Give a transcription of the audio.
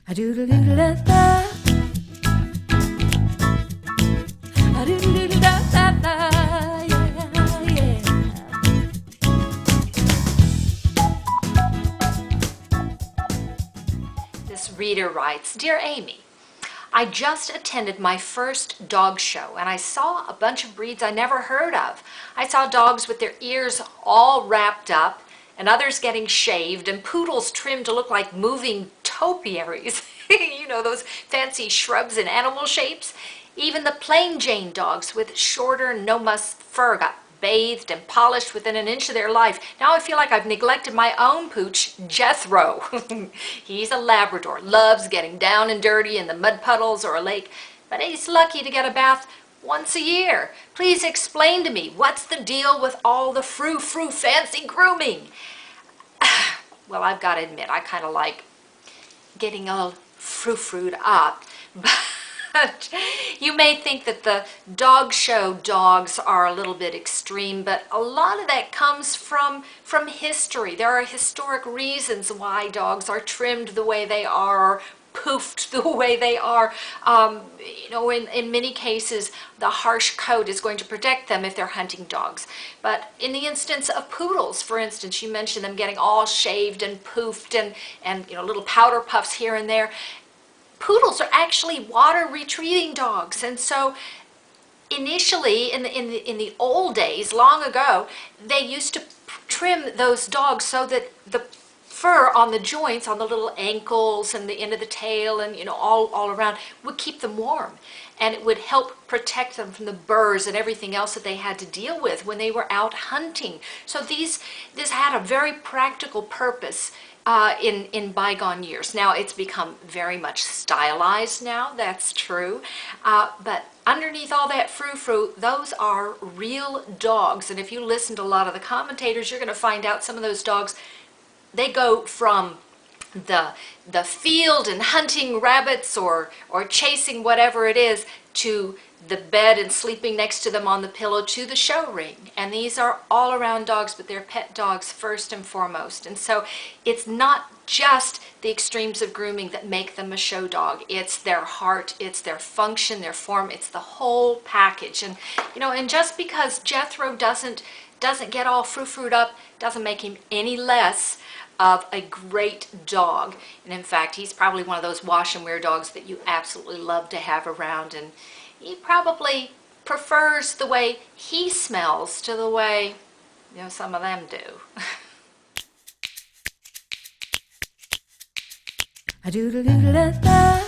A doodle doodle da da. A doodle doodle da da da. Yeah, yeah. This reader writes, Dear Amy, I just attended my first dog show and I saw a bunch of breeds I never heard of. I saw dogs with their ears all wrapped up and others getting shaved and poodles trimmed to look like moving topiaries. You know, those fancy shrubs and animal shapes. Even the plain Jane dogs with shorter no-muss fur got bathed and polished within an inch of their life. Now I feel like I've neglected my own pooch, Jethro. He's a Labrador, loves getting down and dirty in the mud puddles or a lake, but he's lucky to get a bath once a year. Please explain to me, what's the deal with all the frou-frou fancy grooming? Well, I've got to admit, I kind of like getting all frou-froued up, but you may think that the dog show dogs are a little bit extreme, but a lot of that comes from history. There are historic reasons why dogs are trimmed the way they are, or poofed the way they are. You know, in many cases, the harsh coat is going to protect them if they're hunting dogs. But in the instance of poodles, for instance, you mentioned them getting all shaved and poofed and you know, little powder puffs here and there. Poodles are actually water retrieving dogs, and so initially in the old days, long ago, they used to trim those dogs so that the fur on the joints, on the little ankles and the end of the tail and, you know, all around, would keep them warm, and it would help protect them from the burrs and everything else that they had to deal with when they were out hunting. So this had a very practical purpose in bygone years. Now it's become very much stylized now, that's true, but underneath all that frou-frou, those are real dogs. And if you listen to a lot of the commentators, you're going to find out some of those dogs, they go from the field and hunting rabbits or chasing whatever it is to the bed and sleeping next to them on the pillow to the show ring. And these are all around dogs, but they're pet dogs first and foremost. And so it's not just the extremes of grooming that make them a show dog. It's their heart, it's their function, their form, it's the whole package. And you know, and just because Jethro doesn't get all frou-froued up doesn't make him any less of a great dog. And in fact, he's probably one of those wash and wear dogs that you absolutely love to have around, and he probably prefers the way he smells to the way, you know, some of them do. A doodle doodle da da.